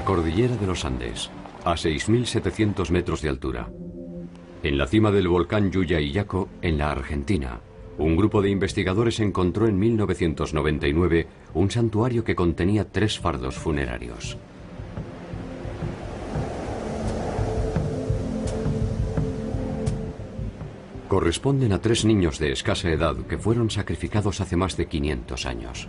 cordillera de los Andes, a 6.700 metros de altura. En la cima del volcán Llullaillaco, en la Argentina, un grupo de investigadores encontró en 1999 un santuario que contenía 3 fardos funerarios. Corresponden a 3 niños de escasa edad que fueron sacrificados hace más de 500 años.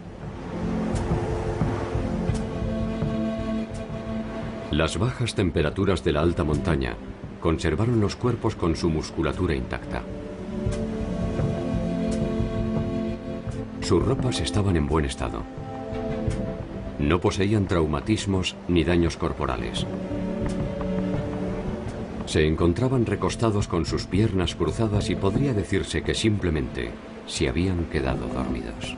Las bajas temperaturas de la alta montaña conservaron los cuerpos con su musculatura intacta. Sus ropas estaban en buen estado. No poseían traumatismos ni daños corporales. Se encontraban recostados con sus piernas cruzadas y podría decirse que simplemente se habían quedado dormidos.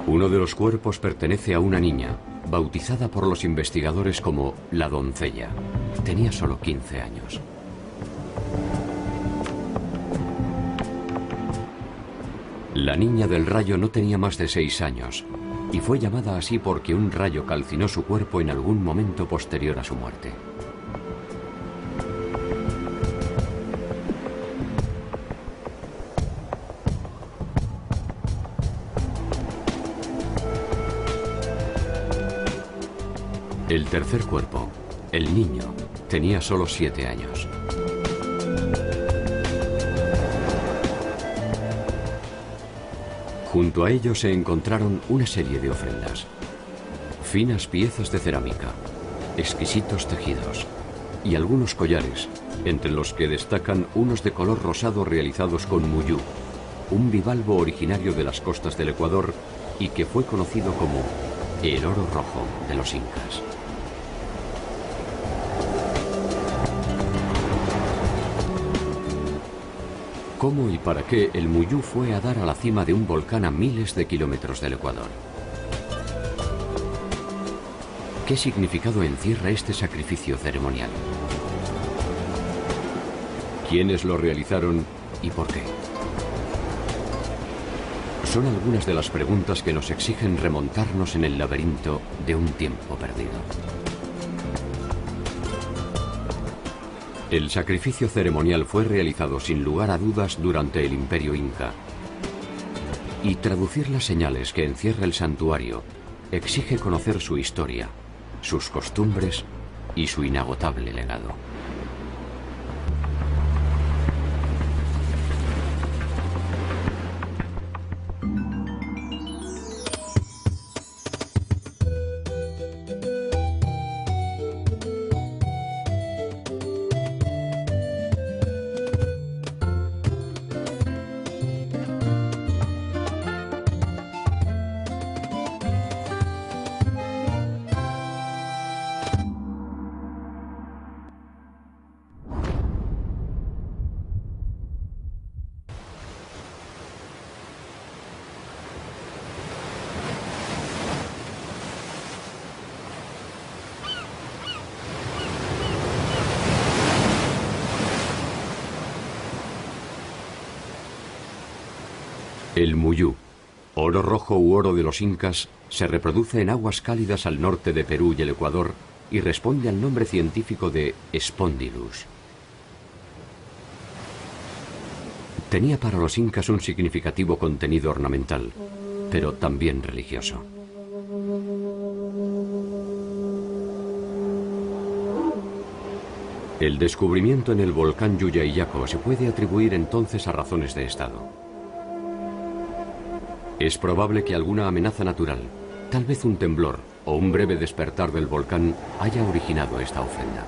Uno de los cuerpos pertenece a una niña, bautizada por los investigadores como la doncella. Tenía solo 15 años. La niña del rayo no tenía más de 6 años y fue llamada así porque un rayo calcinó su cuerpo en algún momento posterior a su muerte. El tercer cuerpo, el niño, tenía solo 7 años. Junto a ellos se encontraron una serie de ofrendas. Finas piezas de cerámica, exquisitos tejidos y algunos collares, entre los que destacan unos de color rosado realizados con muyú, un bivalvo originario de las costas del Ecuador y que fue conocido como el oro rojo de los incas. ¿Cómo y para qué el muyú fue a dar a la cima de un volcán a miles de kilómetros del Ecuador? ¿Qué significado encierra este sacrificio ceremonial? ¿Quiénes lo realizaron y por qué? Son algunas de las preguntas que nos exigen remontarnos en el laberinto de un tiempo perdido. El sacrificio ceremonial fue realizado sin lugar a dudas durante el Imperio Inca. Y traducir las señales que encierra el santuario exige conocer su historia, sus costumbres y su inagotable legado. El muyú, oro rojo u oro de los incas, se reproduce en aguas cálidas al norte de Perú y el Ecuador y responde al nombre científico de Spondylus. Tenía para los incas un significativo contenido ornamental, pero también religioso. El descubrimiento en el volcán Llullaillaco se puede atribuir entonces a razones de estado. Es probable que alguna amenaza natural, tal vez un temblor o un breve despertar del volcán, haya originado esta ofrenda.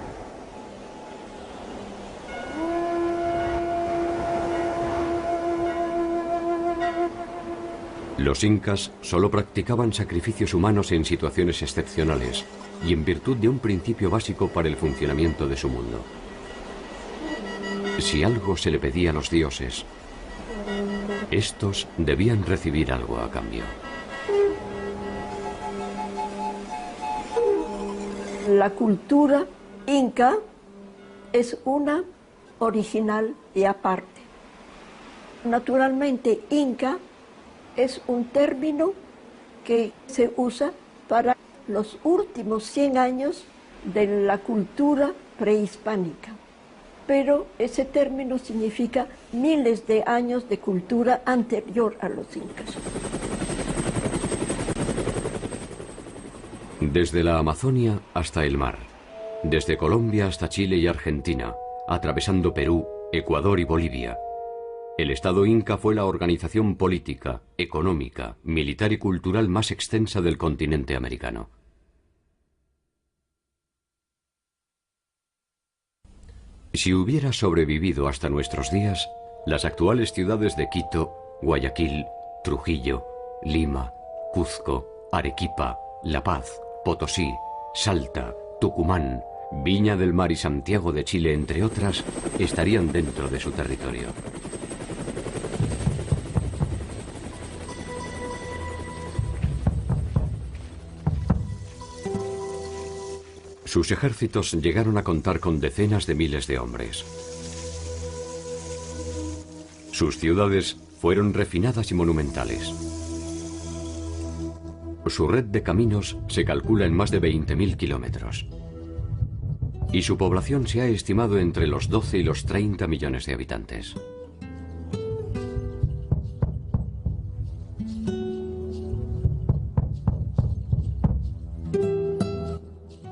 Los incas solo practicaban sacrificios humanos en situaciones excepcionales y en virtud de un principio básico para el funcionamiento de su mundo. Si algo se le pedía a los dioses, estos debían recibir algo a cambio. La cultura inca es una original y aparte. Naturalmente, inca es un término que se usa para los últimos 100 años de la cultura prehispánica. Pero ese término significa miles de años de cultura anterior a los incas. Desde la Amazonia hasta el mar, desde Colombia hasta Chile y Argentina, atravesando Perú, Ecuador y Bolivia, el Estado Inca fue la organización política, económica, militar y cultural más extensa del continente americano. Si hubiera sobrevivido hasta nuestros días, las actuales ciudades de Quito, Guayaquil, Trujillo, Lima, Cuzco, Arequipa, La Paz, Potosí, Salta, Tucumán, Viña del Mar y Santiago de Chile, entre otras, estarían dentro de su territorio. Sus ejércitos llegaron a contar con decenas de miles de hombres. Sus ciudades fueron refinadas y monumentales. Su red de caminos se calcula en más de 20.000 kilómetros. Y su población se ha estimado entre los 12 y los 30 millones de habitantes.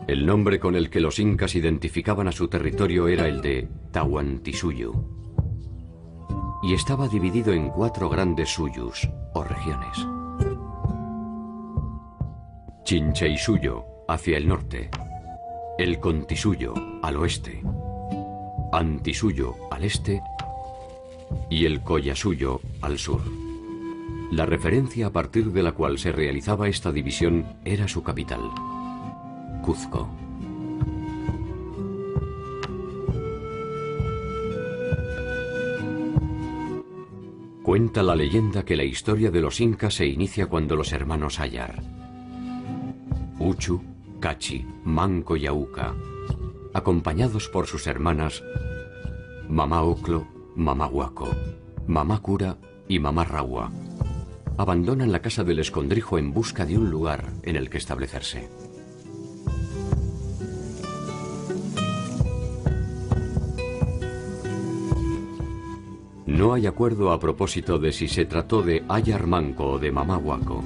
El nombre con el que los incas identificaban a su territorio era el de Tahuantinsuyo, y estaba dividido en 4 grandes suyus, o regiones. Chincheysuyo, hacia el norte, el Contisuyo, al oeste, Antisuyo, al este, y el Collasuyo, al sur. La referencia a partir de la cual se realizaba esta división era su capital, Cuzco. Cuenta la leyenda que la historia de los incas se inicia cuando los hermanos Ayar, Uchu, Cachi, Manco y Auca, acompañados por sus hermanas Mamá Oclo, Mamá Huaco, Mamá Cura y Mamá Raua, abandonan la casa del escondrijo en busca de un lugar en el que establecerse. No hay acuerdo a propósito de si se trató de Ayar Manco o de Mamá Huaco,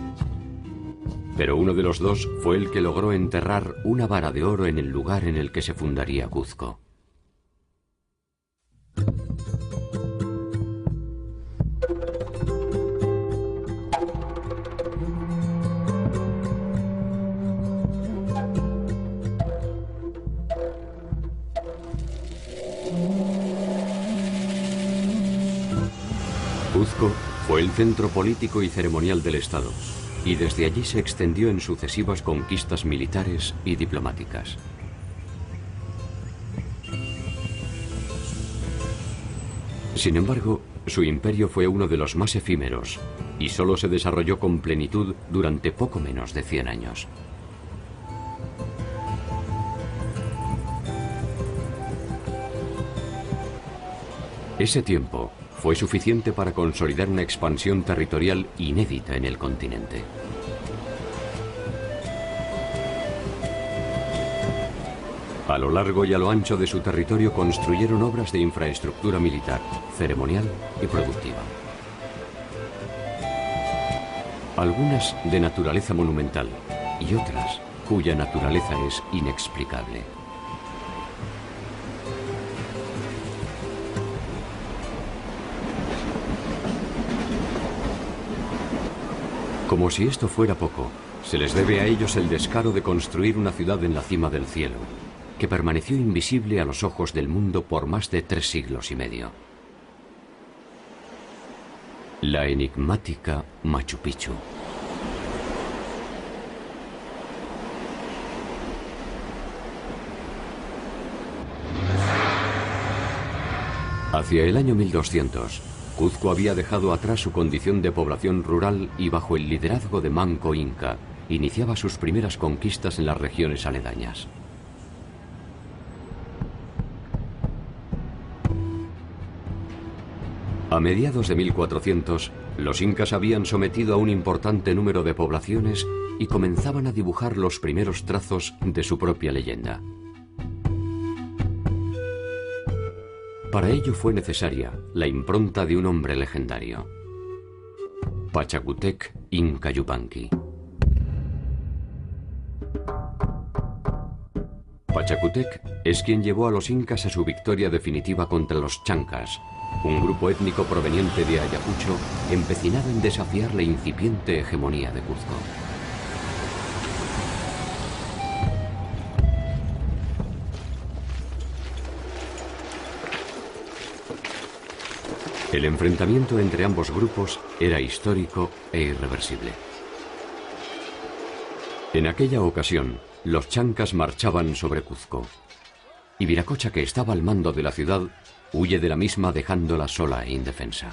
pero uno de los dos fue el que logró enterrar una vara de oro en el lugar en el que se fundaría Cuzco. Cuzco fue el centro político y ceremonial del Estado, y desde allí se extendió en sucesivas conquistas militares y diplomáticas. Sin embargo, su imperio fue uno de los más efímeros, y solo se desarrolló con plenitud durante poco menos de 100 años. Ese tiempo fue suficiente para consolidar una expansión territorial inédita en el continente. A lo largo y a lo ancho de su territorio construyeron obras de infraestructura militar, ceremonial y productiva. Algunas de naturaleza monumental y otras cuya naturaleza es inexplicable. Como si esto fuera poco, se les debe a ellos el descaro de construir una ciudad en la cima del cielo, que permaneció invisible a los ojos del mundo por más de 3 siglos y medio. La enigmática Machu Picchu. Hacia el año 1200, Cuzco había dejado atrás su condición de población rural y bajo el liderazgo de Manco Inca, iniciaba sus primeras conquistas en las regiones aledañas. A mediados de 1400, los incas habían sometido a un importante número de poblaciones y comenzaban a dibujar los primeros trazos de su propia leyenda. Para ello fue necesaria la impronta de un hombre legendario, Pachacútec Inca Yupanqui. Pachacútec es quien llevó a los incas a su victoria definitiva contra los chancas, un grupo étnico proveniente de Ayacucho empecinado en desafiar la incipiente hegemonía de Cuzco. El enfrentamiento entre ambos grupos era histórico e irreversible. En aquella ocasión, los chancas marchaban sobre Cuzco, y Viracocha, que estaba al mando de la ciudad, huye de la misma dejándola sola e indefensa.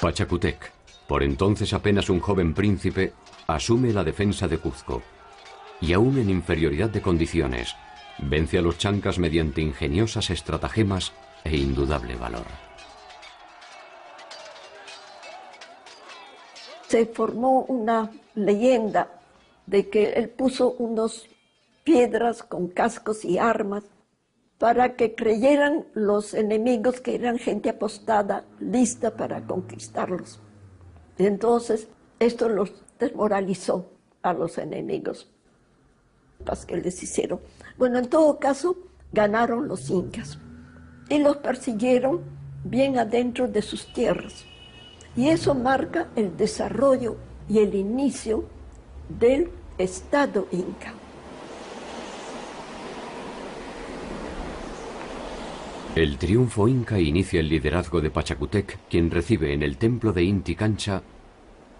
Pachacútec, por entonces apenas un joven príncipe, asume la defensa de Cuzco, y aún en inferioridad de condiciones, vence a los chancas mediante ingeniosas estratagemas e indudable valor. Se formó una leyenda de que él puso unas piedras con cascos y armas para que creyeran los enemigos que eran gente apostada, lista para conquistarlos. Entonces, esto los desmoralizó a los enemigos que les hicieron. Bueno, en todo caso, ganaron los incas y los persiguieron bien adentro de sus tierras. Y eso marca el desarrollo y el inicio del Estado inca. El triunfo inca inicia el liderazgo de Pachacútec, quien recibe en el templo de Inti Cancha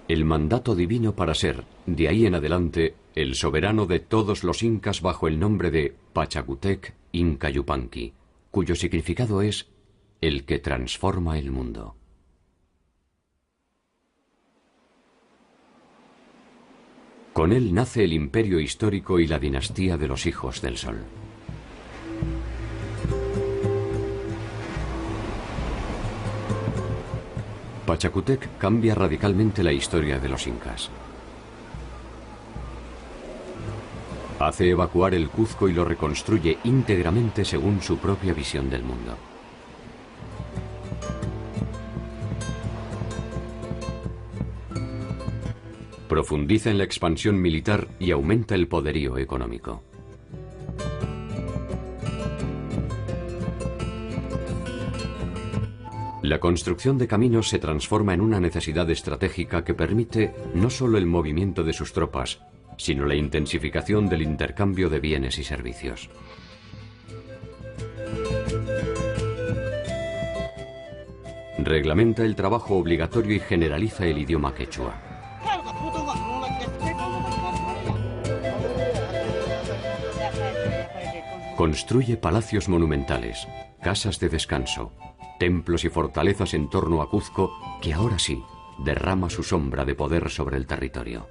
el mandato divino para ser, de ahí en adelante, el soberano de todos los incas bajo el nombre de Pachacútec Inca Yupanqui, cuyo significado es el que transforma el mundo. Con él nace el imperio histórico y la dinastía de los hijos del sol. Pachacútec cambia radicalmente la historia de los incas. Hace evacuar el Cuzco y lo reconstruye íntegramente según su propia visión del mundo. Profundiza en la expansión militar y aumenta el poderío económico. La construcción de caminos se transforma en una necesidad estratégica que permite no solo el movimiento de sus tropas, sino la intensificación del intercambio de bienes y servicios. Reglamenta el trabajo obligatorio y generaliza el idioma quechua. Construye palacios monumentales, casas de descanso, templos y fortalezas en torno a Cuzco, que ahora sí derrama su sombra de poder sobre el territorio.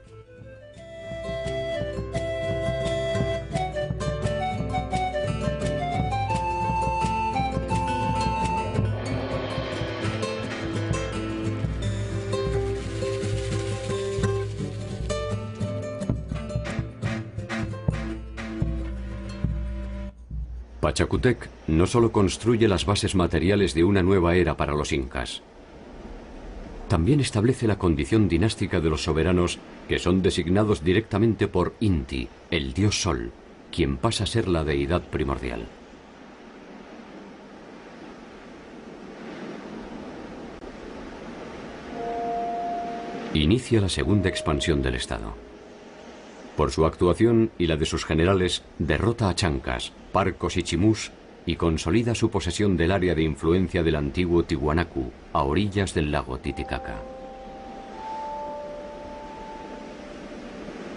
Pachacútec no solo construye las bases materiales de una nueva era para los incas, también establece la condición dinástica de los soberanos que son designados directamente por Inti, el dios sol, quien pasa a ser la deidad primordial. Inicia la segunda expansión del Estado. Por su actuación y la de sus generales, derrota a chancas, parcos y chimús y consolida su posesión del área de influencia del antiguo Tiwanaku, a orillas del lago Titicaca.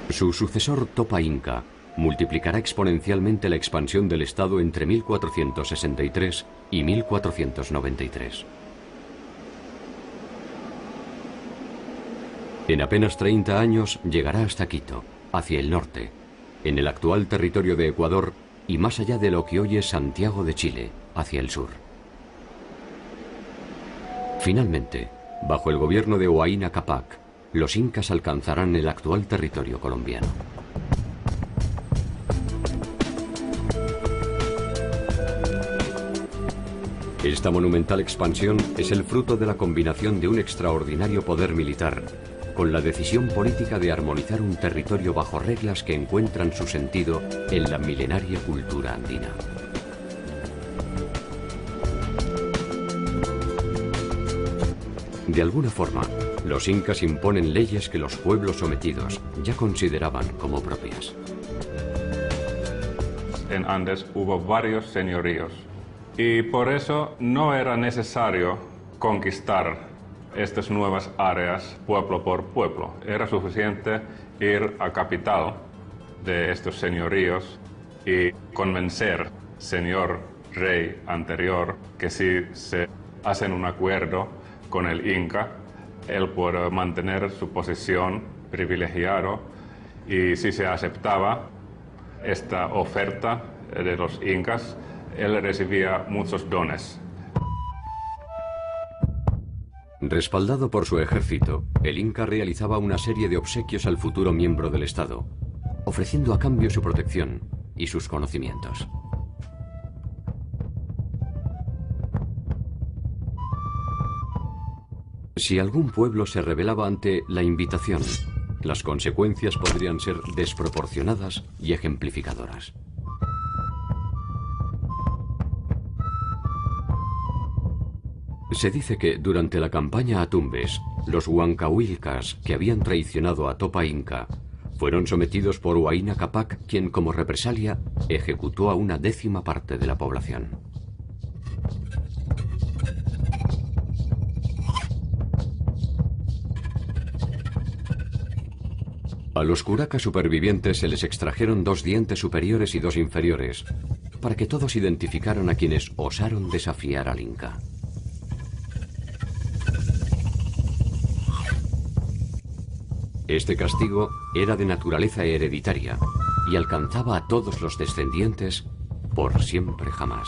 Su sucesor Topa Inca multiplicará exponencialmente la expansión del Estado entre 1463 y 1493. En apenas 30 años llegará hasta Quito, hacia el norte, en el actual territorio de Ecuador, y más allá de lo que hoy es Santiago de Chile, hacia el sur. Finalmente, bajo el gobierno de Huayna Cápac, los incas alcanzarán el actual territorio colombiano. Esta monumental expansión es el fruto de la combinación de un extraordinario poder militar con la decisión política de armonizar un territorio bajo reglas que encuentran su sentido en la milenaria cultura andina. De alguna forma, los incas imponen leyes que los pueblos sometidos ya consideraban como propias. En Andes hubo varios señoríos y por eso no era necesario conquistar estas nuevas áreas pueblo por pueblo. Era suficiente ir a capital de estos señoríos y convencer señor rey anterior que si se hacen un acuerdo con el Inca, él puede mantener su posición privilegiada, y si se aceptaba esta oferta de los incas, él recibía muchos dones. Respaldado por su ejército, el Inca realizaba una serie de obsequios al futuro miembro del Estado, ofreciendo a cambio su protección y sus conocimientos. Si algún pueblo se rebelaba ante la invitación, las consecuencias podrían ser desproporcionadas y ejemplificadoras. Se dice que durante la campaña a Tumbes, los huancahuilcas que habían traicionado a Topa Inca fueron sometidos por Huayna Cápac, quien como represalia ejecutó a una 10ª parte de la población. A los curacas supervivientes se les extrajeron 2 dientes superiores y 2 inferiores, para que todos identificaran a quienes osaron desafiar al Inca. Este castigo era de naturaleza hereditaria y alcanzaba a todos los descendientes por siempre jamás.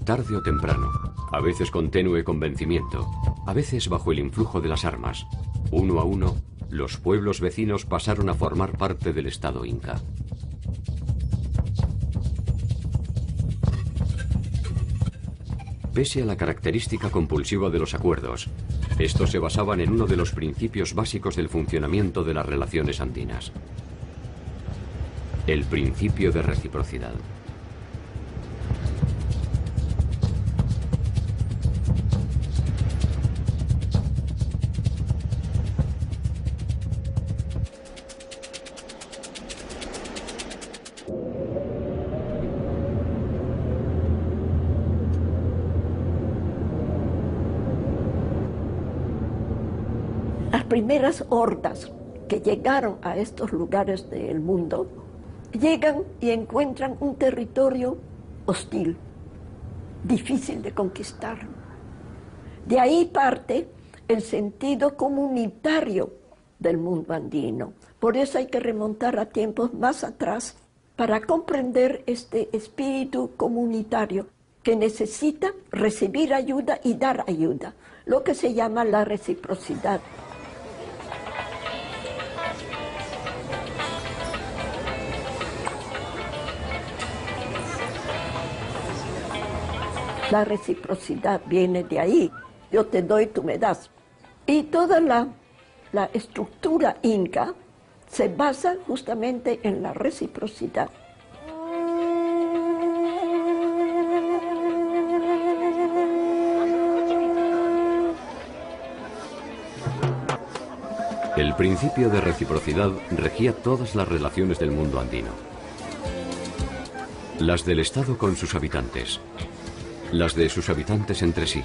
Tarde o temprano, a veces con tenue convencimiento, a veces bajo el influjo de las armas, uno a uno, los pueblos vecinos pasaron a formar parte del Estado Inca. Pese a la característica compulsiva de los acuerdos, estos se basaban en uno de los principios básicos del funcionamiento de las relaciones andinas: el principio de reciprocidad. Las primeras hordas que llegaron a estos lugares del mundo llegan y encuentran un territorio hostil, difícil de conquistar. De ahí parte el sentido comunitario del mundo andino. Por eso hay que remontar a tiempos más atrás para comprender este espíritu comunitario que necesita recibir ayuda y dar ayuda, lo que se llama la reciprocidad. La reciprocidad viene de ahí. Yo te doy, tú me das. Y toda la estructura inca se basa justamente en la reciprocidad. El principio de reciprocidad regía todas las relaciones del mundo andino. Las del Estado con sus habitantes, las de sus habitantes entre sí,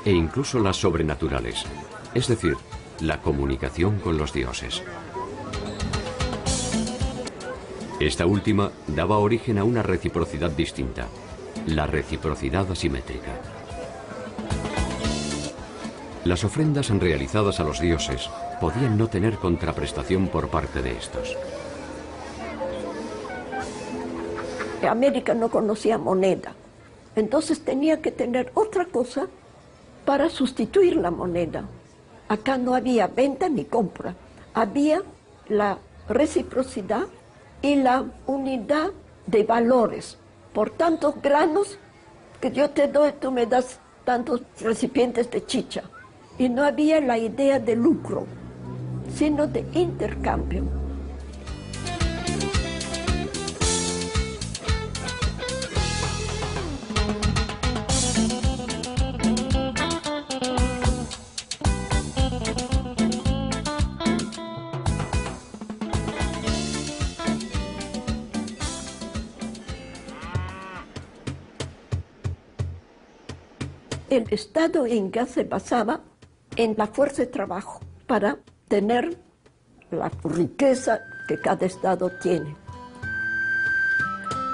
e incluso las sobrenaturales, es decir, la comunicación con los dioses. Esta última daba origen a una reciprocidad distinta, la reciprocidad asimétrica. Las ofrendas realizadas a los dioses podían no tener contraprestación por parte de estos. América no conocía moneda, entonces tenía que tener otra cosa para sustituir la moneda. Acá no había venta ni compra, había la reciprocidad y la unidad de valores. Por tantos granos que yo te doy, tú me das tantos recipientes de chicha. Y no había la idea de lucro, sino de intercambio. El Estado inca se basaba en la fuerza de trabajo para tener la riqueza que cada estado tiene.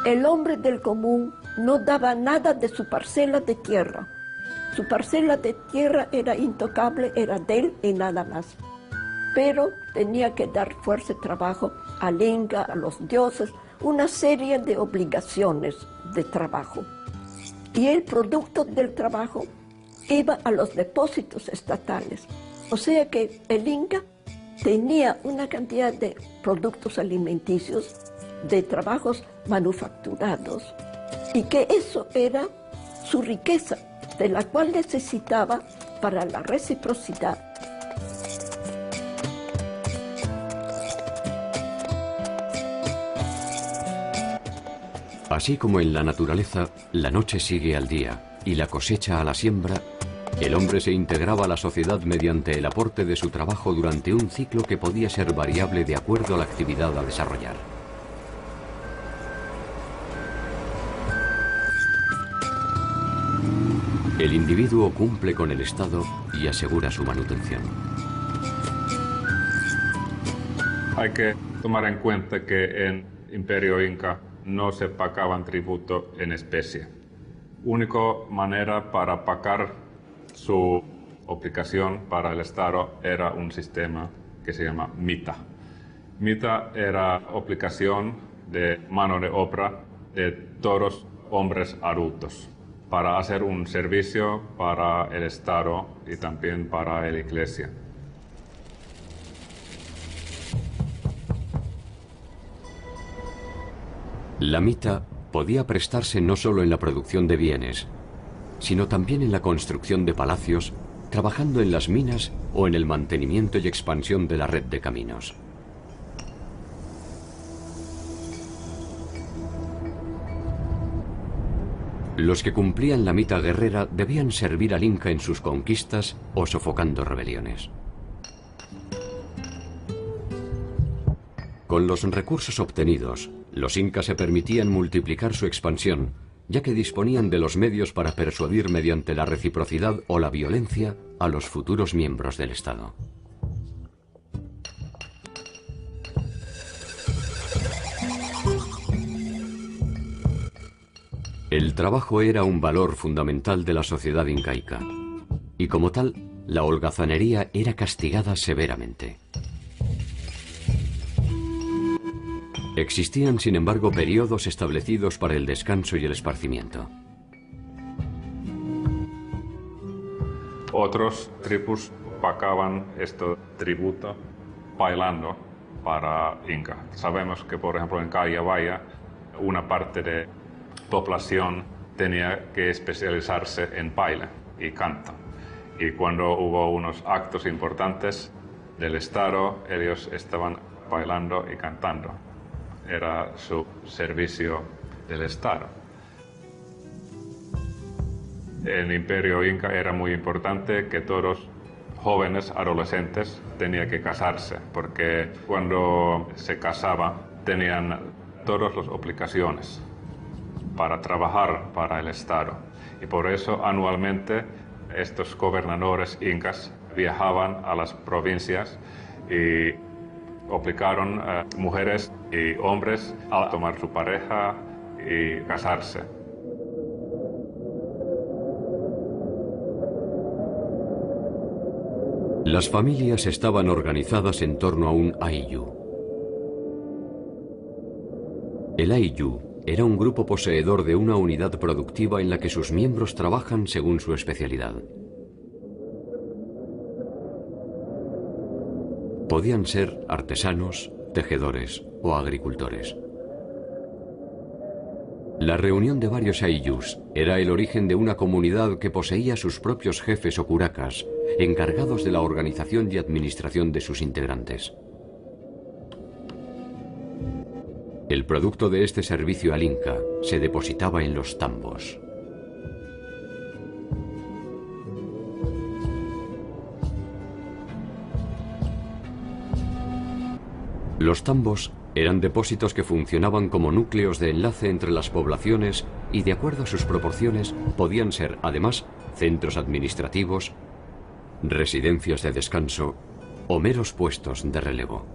El hombre del común no daba nada de su parcela de tierra. Su parcela de tierra era intocable, era de él y nada más. Pero tenía que dar fuerza de trabajo al inca, a los dioses, una serie de obligaciones de trabajo. Y el producto del trabajo iba a los depósitos estatales. O sea que el Inca tenía una cantidad de productos alimenticios, de trabajos manufacturados, y que eso era su riqueza, de la cual necesitaba para la reciprocidad. Así como en la naturaleza, la noche sigue al día y la cosecha a la siembra, el hombre se integraba a la sociedad mediante el aporte de su trabajo durante un ciclo que podía ser variable de acuerdo a la actividad a desarrollar. El individuo cumple con el Estado y asegura su manutención. Hay que tomar en cuenta que en Imperio Inca no se pagaban tributo en especie. Única manera para pagar su obligación para el Estado era un sistema que se llama mita. Mita era obligación de mano de obra de todos hombres adultos para hacer un servicio para el Estado y también para la Iglesia. La mita podía prestarse no solo en la producción de bienes, sino también en la construcción de palacios, trabajando en las minas o en el mantenimiento y expansión de la red de caminos. Los que cumplían la mita guerrera debían servir al Inca en sus conquistas o sofocando rebeliones. Con los recursos obtenidos, los incas se permitían multiplicar su expansión, ya que disponían de los medios para persuadir mediante la reciprocidad o la violencia a los futuros miembros del Estado. El trabajo era un valor fundamental de la sociedad incaica, y como tal, la holgazanería era castigada severamente. Existían, sin embargo, periodos establecidos para el descanso y el esparcimiento. Otros tribus pagaban este tributo bailando para Inca. Sabemos que, por ejemplo, en Callabaya, una parte de población tenía que especializarse en baile y canto. Y cuando hubo unos actos importantes del Estado, ellos estaban bailando y cantando. Era su servicio del Estado. En el Imperio Inca era muy importante que todos jóvenes, adolescentes, tenían que casarse, porque cuando se casaba tenían todas las obligaciones para trabajar para el Estado. Y por eso anualmente estos gobernadores incas viajaban a las provincias y obligaron a mujeres y hombres a tomar su pareja y casarse. La Las familias estaban organizadas en torno a un ayllu. El ayllu era un grupo poseedor de una unidad productiva en la que sus miembros trabajan según su especialidad. Podían ser artesanos, tejedores o agricultores. La reunión de varios ayllus era el origen de una comunidad que poseía sus propios jefes o curacas, encargados de la organización y administración de sus integrantes. El producto de este servicio al Inca se depositaba en los tambos. Los tambos eran depósitos que funcionaban como núcleos de enlace entre las poblaciones y, de acuerdo a sus proporciones, podían ser, además, centros administrativos, residencias de descanso o meros puestos de relevo.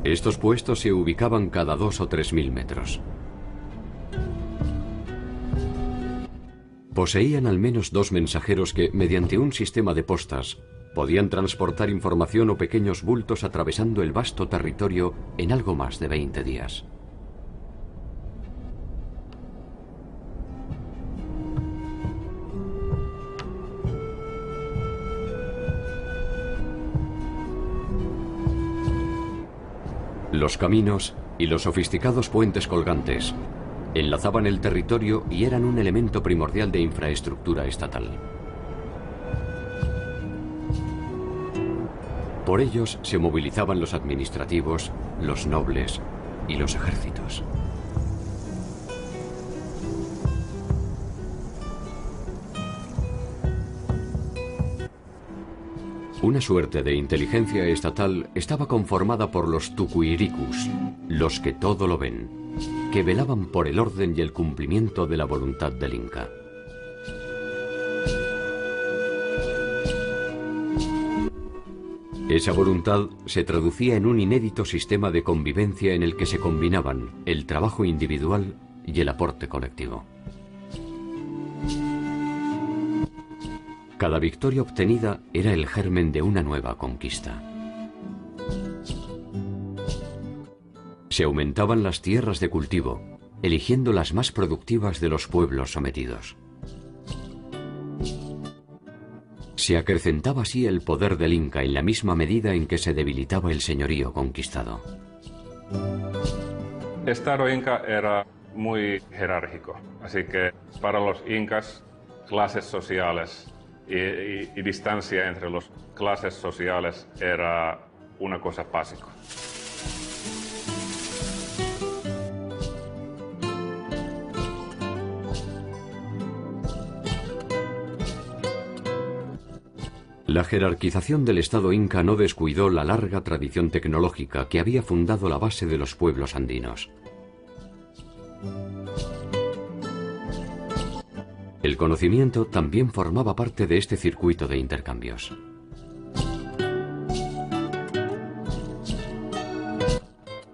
Estos puestos se ubicaban cada 2 o 3.000 metros. Poseían al menos 2 mensajeros que, mediante un sistema de postas, podían transportar información o pequeños bultos atravesando el vasto territorio en algo más de 20 días. Los caminos y los sofisticados puentes colgantes enlazaban el territorio y eran un elemento primordial de infraestructura estatal. Por ellos se movilizaban los administrativos, los nobles y los ejércitos. Una suerte de inteligencia estatal estaba conformada por los tucuiricus, los que todo lo ven, que velaban por el orden y el cumplimiento de la voluntad del Inca. Esa voluntad se traducía en un inédito sistema de convivencia en el que se combinaban el trabajo individual y el aporte colectivo. Cada victoria obtenida era el germen de una nueva conquista. Se aumentaban las tierras de cultivo, eligiendo las más productivas de los pueblos sometidos. Se acrecentaba así el poder del Inca en la misma medida en que se debilitaba el señorío conquistado. El Estado Inca era muy jerárquico, así que para los incas, clases sociales y distancia entre las clases sociales era una cosa básica. La jerarquización del Estado Inca no descuidó la larga tradición tecnológica que había fundado la base de los pueblos andinos. El conocimiento también formaba parte de este circuito de intercambios.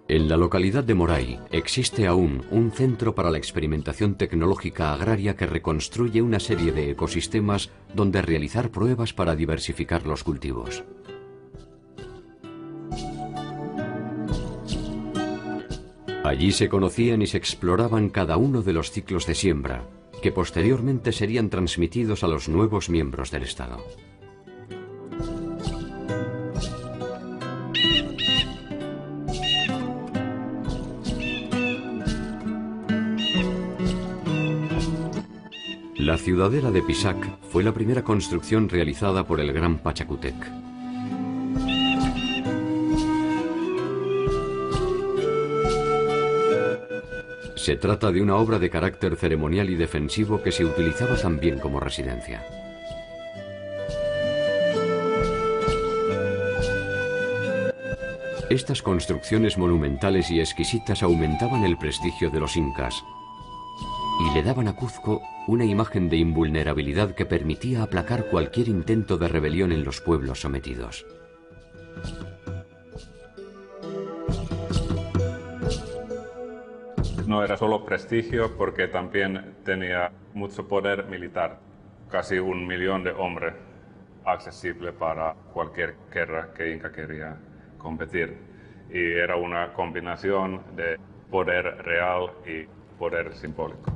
En la localidad de Moray existe aún un centro para la experimentación tecnológica agraria que reconstruye una serie de ecosistemas donde realizar pruebas para diversificar los cultivos. Allí se conocían y se exploraban cada uno de los ciclos de siembra, que posteriormente serían transmitidos a los nuevos miembros del Estado. La ciudadela de Pisac fue la primera construcción realizada por el gran Pachacútec. Se trata de una obra de carácter ceremonial y defensivo que se utilizaba también como residencia. Estas construcciones monumentales y exquisitas aumentaban el prestigio de los incas y le daban a Cuzco una imagen de invulnerabilidad que permitía aplacar cualquier intento de rebelión en los pueblos sometidos. no era solo prestigio, porque también tenía mucho poder militar, casi 1 millón de hombres, accesible para cualquier guerra que Inca quería competir. Y era una combinación de poder real y poder simbólico.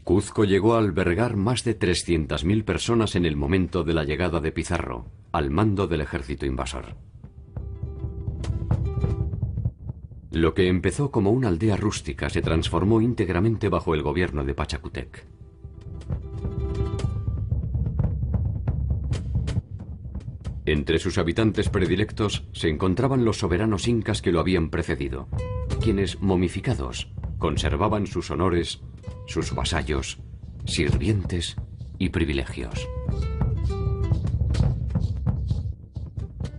Cuzco llegó a albergar más de 300.000 personas en el momento de la llegada de Pizarro, al mando del ejército invasor. Lo que empezó como una aldea rústica se transformó íntegramente bajo el gobierno de Pachacútec. Entre sus habitantes predilectos se encontraban los soberanos incas que lo habían precedido, quienes, momificados, conservaban sus honores, sus vasallos, sirvientes y privilegios.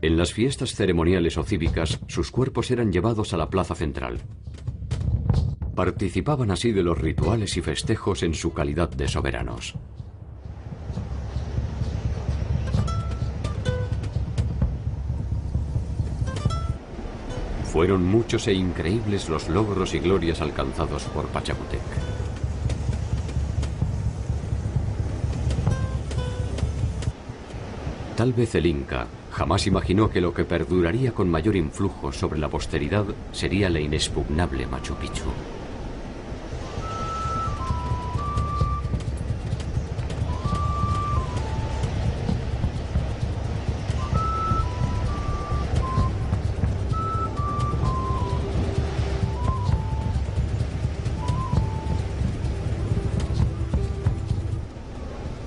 En las fiestas ceremoniales o cívicas, sus cuerpos eran llevados a la plaza central. Participaban así de los rituales y festejos en su calidad de soberanos. Fueron muchos e increíbles los logros y glorias alcanzados por Pachacútec. Tal vez el Inca jamás imaginó que lo que perduraría con mayor influjo sobre la posteridad sería la inexpugnable Machu Picchu.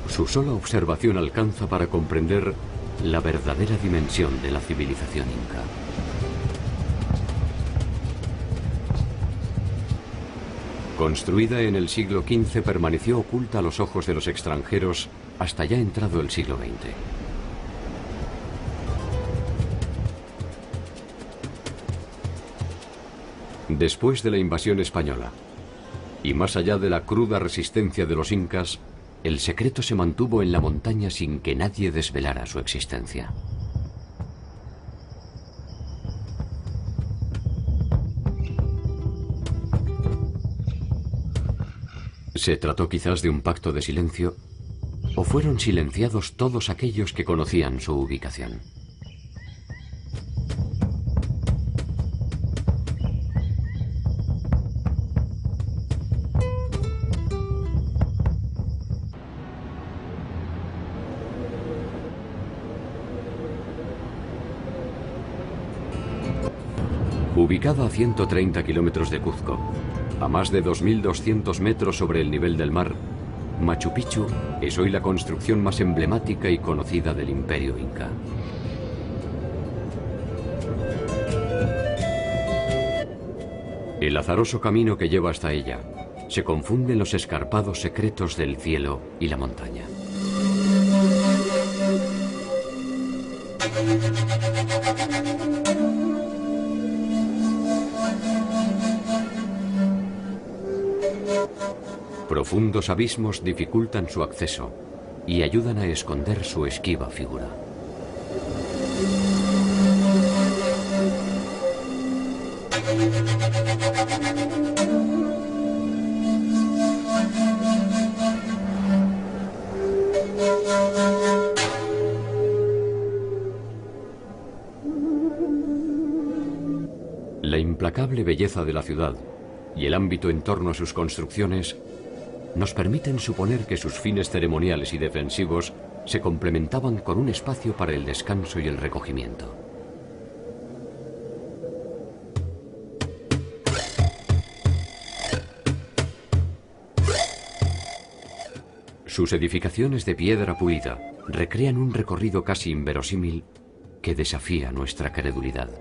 Su sola observación alcanza para comprender la verdadera dimensión de la civilización inca. Construida en el siglo XV, permaneció oculta a los ojos de los extranjeros hasta ya entrado el siglo XX. Después de la invasión española, y más allá de la cruda resistencia de los incas, el secreto se mantuvo en la montaña sin que nadie desvelara su existencia. ¿Se trató quizás de un pacto de silencio? ¿O fueron silenciados todos aquellos que conocían su ubicación? Ubicada a 130 kilómetros de Cuzco, a más de 2.200 metros sobre el nivel del mar, Machu Picchu es hoy la construcción más emblemática y conocida del Imperio Inca. El azaroso camino que lleva hasta ella se confunde en los escarpados secretos del cielo y la montaña. Profundos abismos dificultan su acceso y ayudan a esconder su esquiva figura. La implacable belleza de la ciudad y el ámbito en torno a sus construcciones nos permiten suponer que sus fines ceremoniales y defensivos se complementaban con un espacio para el descanso y el recogimiento. Sus edificaciones de piedra pulida recrean un recorrido casi inverosímil que desafía nuestra credulidad.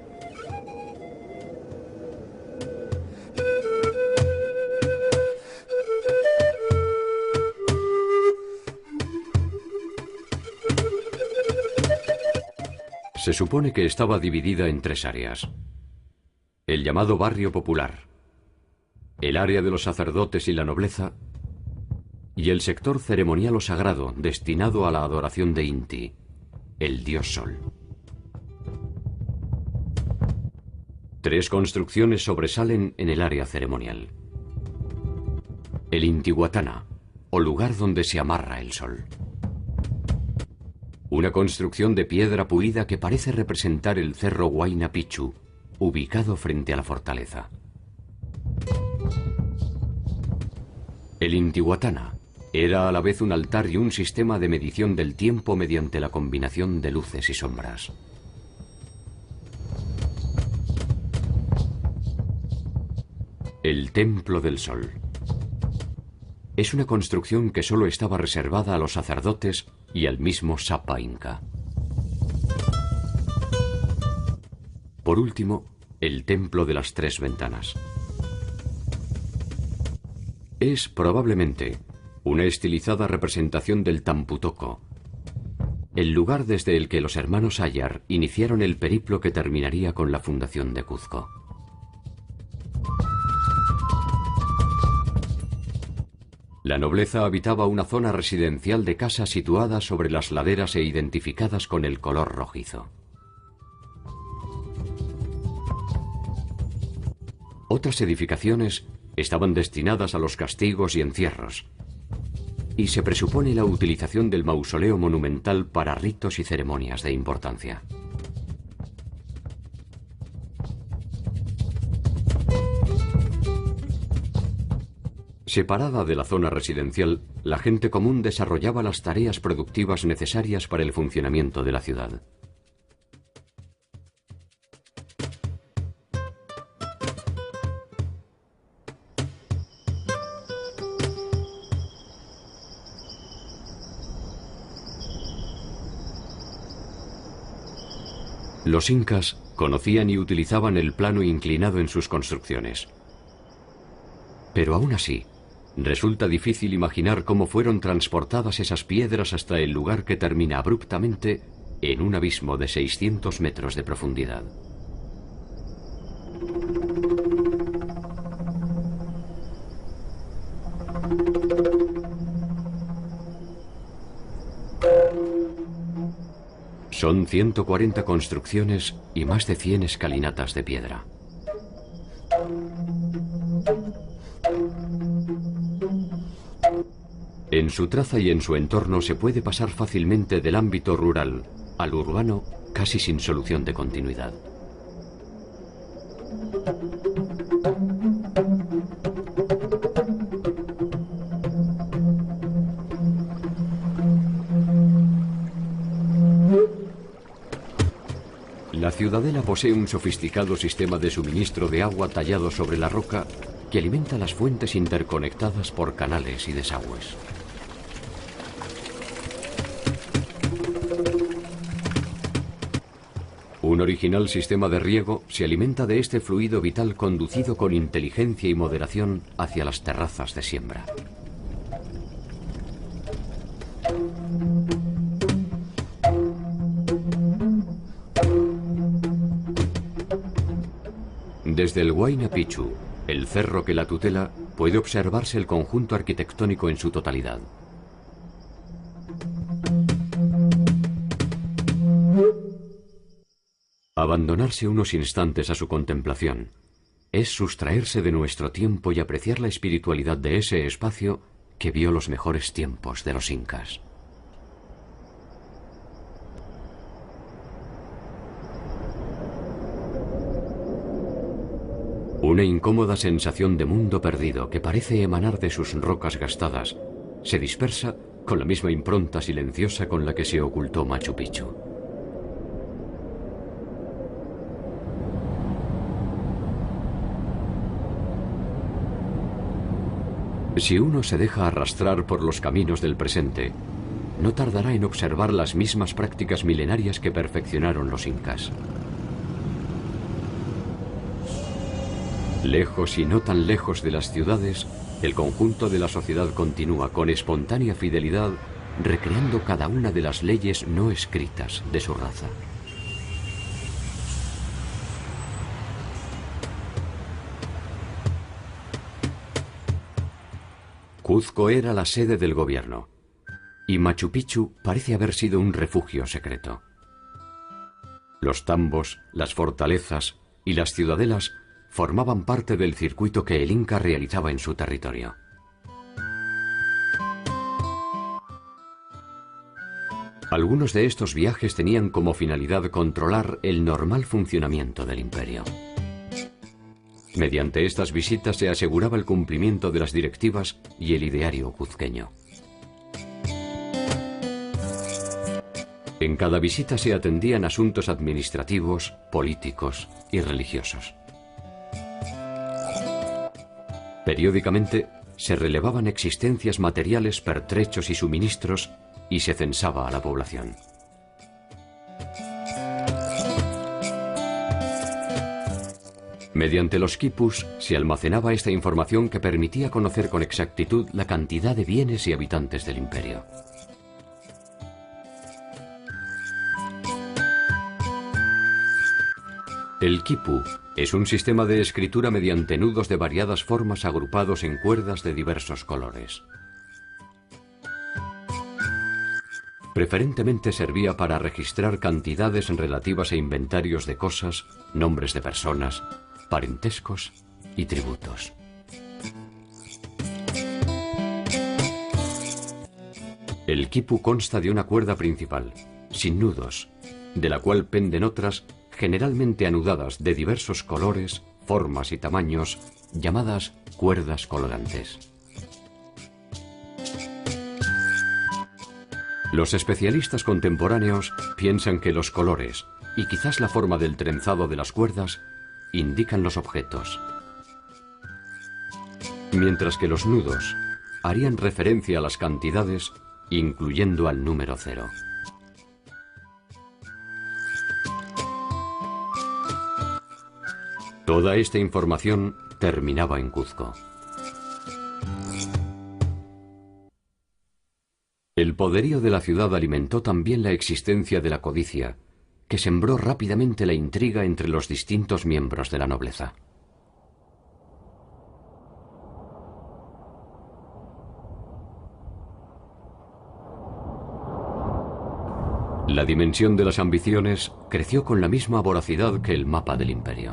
Se supone que estaba dividida en 3 áreas. El llamado barrio popular, el área de los sacerdotes y la nobleza, y el sector ceremonial o sagrado destinado a la adoración de Inti, el dios sol. Tres construcciones sobresalen en el área ceremonial. El Intihuatana, o lugar donde se amarra el sol. Una construcción de piedra pulida que parece representar el cerro Huayna Picchu, ubicado frente a la fortaleza. El Intihuatana era a la vez un altar y un sistema de medición del tiempo mediante la combinación de luces y sombras. El Templo del Sol. Es una construcción que solo estaba reservada a los sacerdotes y al mismo Sapa Inca. Por último, el Templo de las Tres Ventanas. Es probablemente una estilizada representación del Tampu-Tocco, el lugar desde el que los hermanos Ayar iniciaron el periplo que terminaría con la fundación de Cuzco. La nobleza habitaba una zona residencial de casas situadas sobre las laderas e identificadas con el color rojizo. Otras edificaciones estaban destinadas a los castigos y encierros, y se presupone la utilización del mausoleo monumental para ritos y ceremonias de importancia. Separada de la zona residencial, la gente común desarrollaba las tareas productivas necesarias para el funcionamiento de la ciudad. Los incas conocían y utilizaban el plano inclinado en sus construcciones. Pero aún así, resulta difícil imaginar cómo fueron transportadas esas piedras hasta el lugar que termina abruptamente en un abismo de 600 metros de profundidad. Son 140 construcciones y más de 100 escalinatas de piedra. En su traza y en su entorno se puede pasar fácilmente del ámbito rural al urbano casi sin solución de continuidad. La ciudadela posee un sofisticado sistema de suministro de agua tallado sobre la roca que alimenta las fuentes interconectadas por canales y desagües. Un original sistema de riego se alimenta de este fluido vital conducido con inteligencia y moderación hacia las terrazas de siembra. Desde el Huayna Picchu, el cerro que la tutela, puede observarse el conjunto arquitectónico en su totalidad. Abandonarse unos instantes a su contemplación es sustraerse de nuestro tiempo y apreciar la espiritualidad de ese espacio que vio los mejores tiempos de los incas. Una incómoda sensación de mundo perdido que parece emanar de sus rocas gastadas se dispersa con la misma impronta silenciosa con la que se ocultó Machu Picchu. Si uno se deja arrastrar por los caminos del presente, no tardará en observar las mismas prácticas milenarias que perfeccionaron los incas. Lejos y no tan lejos de las ciudades, el conjunto de la sociedad continúa con espontánea fidelidad recreando cada una de las leyes no escritas de su raza. Cuzco era la sede del gobierno, y Machu Picchu parece haber sido un refugio secreto. Los tambos, las fortalezas, y las ciudadelas formaban parte del circuito que el Inca realizaba en su territorio. Algunos de estos viajes tenían como finalidad controlar el normal funcionamiento del imperio. Mediante estas visitas se aseguraba el cumplimiento de las directivas y el ideario cuzqueño. En cada visita se atendían asuntos administrativos, políticos y religiosos. Periódicamente se relevaban existencias materiales, pertrechos y suministros y se censaba a la población. Mediante los quipus se almacenaba esta información que permitía conocer con exactitud la cantidad de bienes y habitantes del imperio. El quipu es un sistema de escritura mediante nudos de variadas formas agrupados en cuerdas de diversos colores. Preferentemente servía para registrar cantidades relativas a inventarios de cosas, nombres de personas, parentescos y tributos. El quipu consta de una cuerda principal, sin nudos, de la cual penden otras, generalmente anudadas de diversos colores, formas y tamaños, llamadas cuerdas colgantes. Los especialistas contemporáneos piensan que los colores, y quizás la forma del trenzado de las cuerdas, indican los objetos, mientras que los nudos harían referencia a las cantidades, incluyendo al número 0. Toda esta información terminaba en Cuzco. El poderío de la ciudad alimentó también la existencia de la codicia, que sembró rápidamente la intriga entre los distintos miembros de la nobleza. La dimensión de las ambiciones creció con la misma voracidad que el mapa del imperio.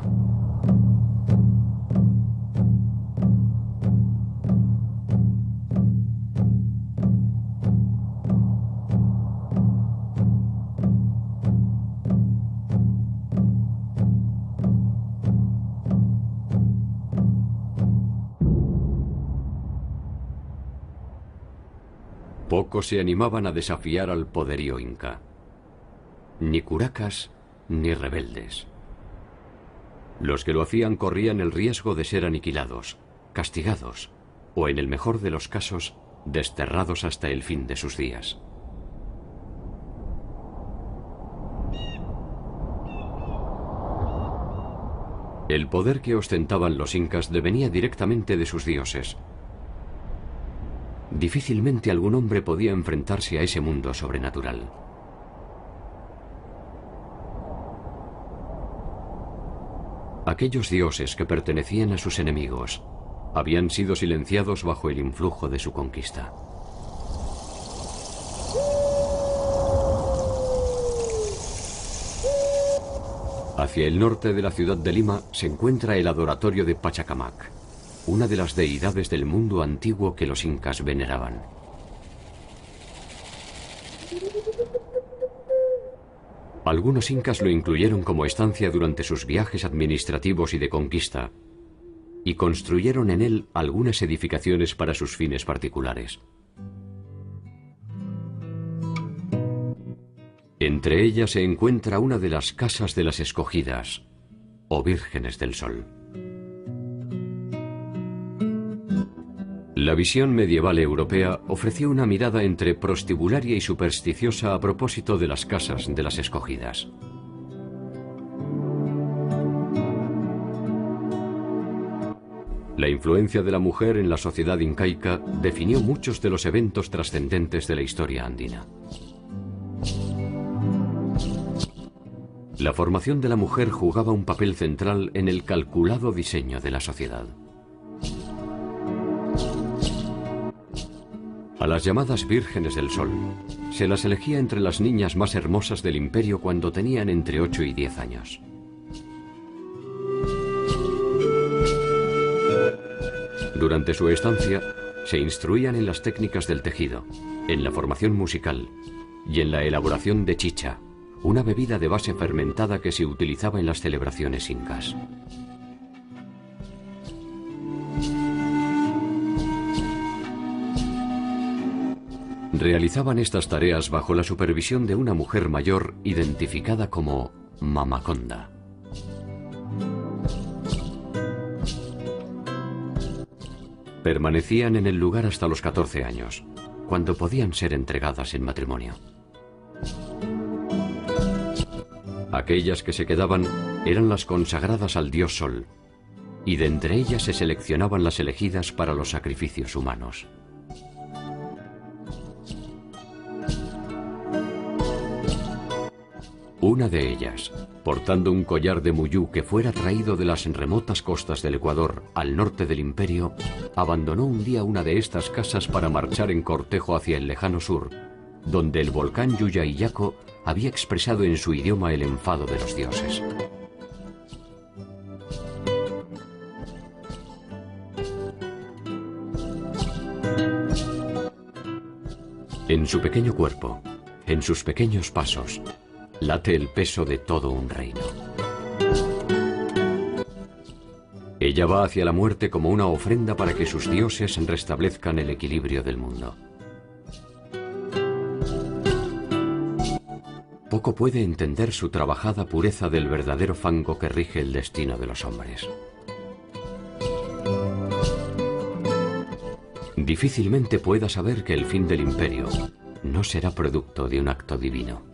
Pocos se animaban a desafiar al poderío inca. Ni curacas ni rebeldes. Los que lo hacían corrían el riesgo de ser aniquilados, castigados o, en el mejor de los casos, desterrados hasta el fin de sus días. El poder que ostentaban los incas devenía directamente de sus dioses. Difícilmente algún hombre podía enfrentarse a ese mundo sobrenatural. Aquellos dioses que pertenecían a sus enemigos habían sido silenciados bajo el influjo de su conquista. Hacia el norte de la ciudad de Lima se encuentra el adoratorio de Pachacamac, una de las deidades del mundo antiguo que los incas veneraban. Algunos incas lo incluyeron como estancia durante sus viajes administrativos y de conquista, y construyeron en él algunas edificaciones para sus fines particulares. Entre ellas se encuentra una de las casas de las escogidas, o vírgenes del sol. La visión medieval europea ofreció una mirada entre prostibularia y supersticiosa a propósito de las casas de las escogidas. La influencia de la mujer en la sociedad incaica definió muchos de los eventos trascendentes de la historia andina. La formación de la mujer jugaba un papel central en el calculado diseño de la sociedad. A las llamadas vírgenes del sol se las elegía entre las niñas más hermosas del imperio cuando tenían entre 8 y 10 años. Durante su estancia, se instruían en las técnicas del tejido, en la formación musical y en la elaboración de chicha, una bebida de base fermentada que se utilizaba en las celebraciones incas. Realizaban estas tareas bajo la supervisión de una mujer mayor identificada como Mamaconda. Permanecían en el lugar hasta los 14 años, cuando podían ser entregadas en matrimonio. Aquellas que se quedaban eran las consagradas al dios Sol, y de entre ellas se seleccionaban las elegidas para los sacrificios humanos. Una de ellas, portando un collar de muyú que fuera traído de las remotas costas del Ecuador al norte del imperio, abandonó un día una de estas casas para marchar en cortejo hacia el lejano sur, donde el volcán Yuyayaco había expresado en su idioma el enfado de los dioses. En su pequeño cuerpo, en sus pequeños pasos, late el peso de todo un reino. Ella va hacia la muerte como una ofrenda para que sus dioses restablezcan el equilibrio del mundo. Poco puede entender su trabajada pureza del verdadero fango que rige el destino de los hombres. Difícilmente pueda saber que el fin del imperio no será producto de un acto divino.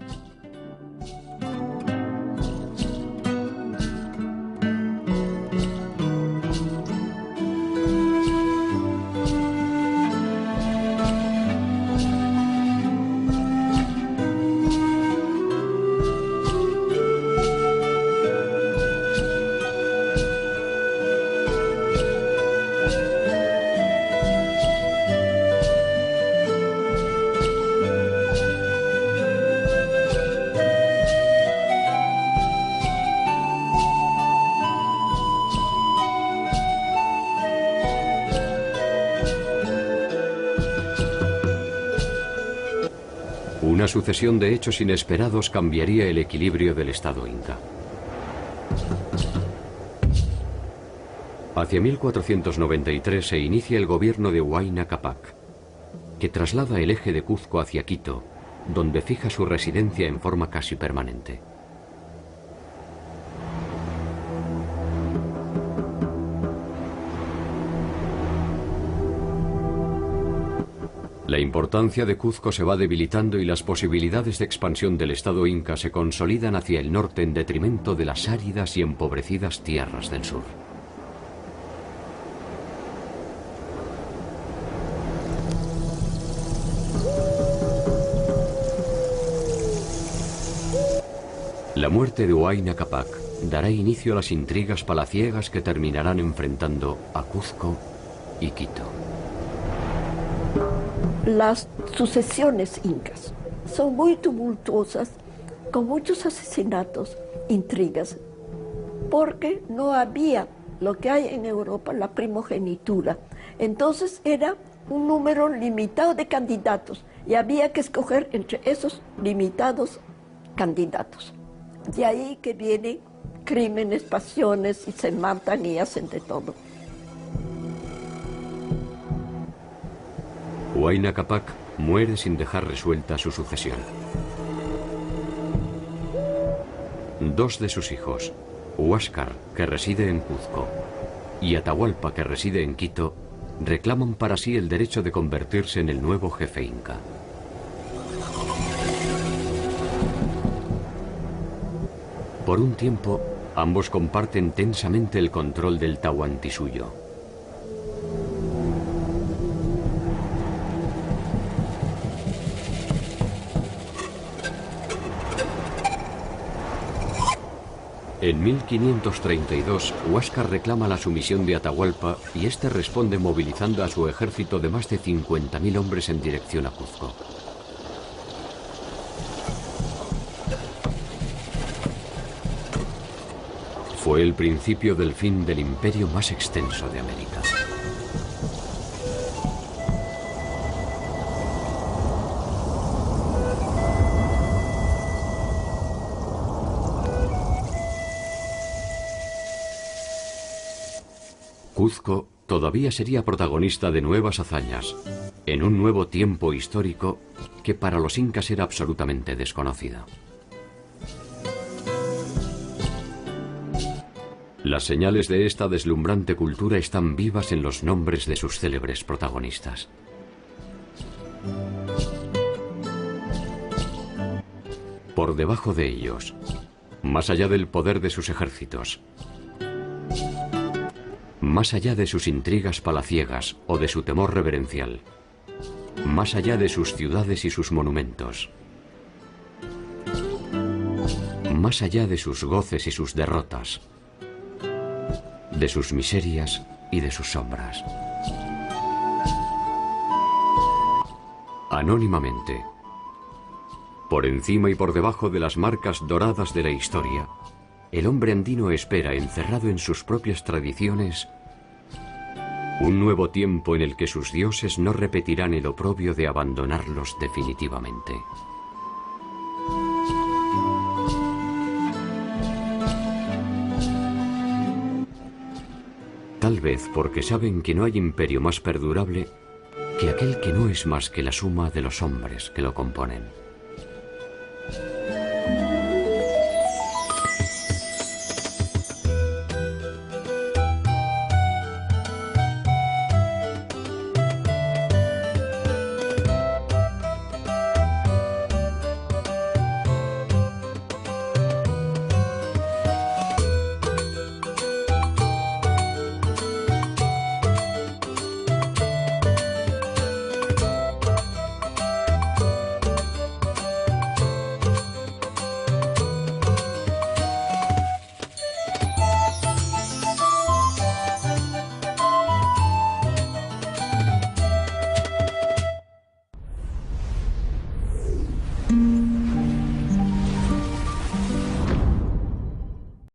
Una sucesión de hechos inesperados cambiaría el equilibrio del Estado inca. Hacia 1493 se inicia el gobierno de Huayna Cápac, que traslada el eje de Cuzco hacia Quito, donde fija su residencia en forma casi permanente. La importancia de Cuzco se va debilitando y las posibilidades de expansión del Estado inca se consolidan hacia el norte en detrimento de las áridas y empobrecidas tierras del sur. La muerte de Huayna Cápac dará inicio a las intrigas palaciegas que terminarán enfrentando a Cuzco y Quito. Las sucesiones incas son muy tumultuosas, con muchos asesinatos, intrigas, porque no había lo que hay en Europa, la primogenitura. Entonces era un número limitado de candidatos y había que escoger entre esos limitados candidatos. De ahí que vienen crímenes, pasiones y se matan y hacen de todo. Huayna Cápac muere sin dejar resuelta su sucesión. Dos de sus hijos, Huáscar, que reside en Cuzco, y Atahualpa, que reside en Quito, reclaman para sí el derecho de convertirse en el nuevo jefe inca. Por un tiempo, ambos comparten tensamente el control del Tahuantinsuyo. En 1532, Huáscar reclama la sumisión de Atahualpa y este responde movilizando a su ejército de más de 50.000 hombres en dirección a Cuzco. Fue el principio del fin del imperio más extenso de América. Cuzco todavía sería protagonista de nuevas hazañas, en un nuevo tiempo histórico que para los incas era absolutamente desconocido. Las señales de esta deslumbrante cultura están vivas en los nombres de sus célebres protagonistas. Por debajo de ellos, más allá del poder de sus ejércitos, más allá de sus intrigas palaciegas o de su temor reverencial, más allá de sus ciudades y sus monumentos, más allá de sus goces y sus derrotas, de sus miserias y de sus sombras. Anónimamente, por encima y por debajo de las marcas doradas de la historia, el hombre andino espera, encerrado en sus propias tradiciones, un nuevo tiempo en el que sus dioses no repetirán el oprobio de abandonarlos definitivamente. Tal vez porque saben que no hay imperio más perdurable que aquel que no es más que la suma de los hombres que lo componen.